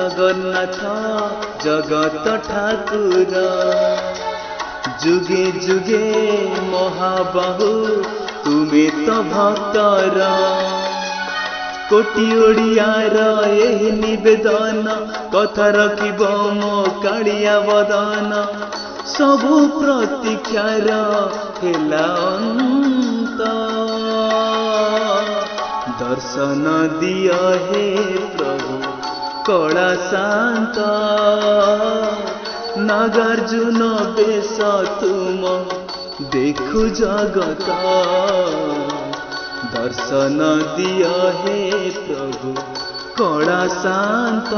जगन्नाथ जगत ठाकुर जुगे जुगे महाबाहु तुमे तो भक्तर कोटि ओडियार एही निवेदन कथा रखिब मो कालिया बदन सबु प्रतीक्षार हेला अंत दर्शन दिय हे प्रभु कला शांत नागार्जुन बेश तुम देखु जगत दर्शन दिय हे प्रभु कला शांत।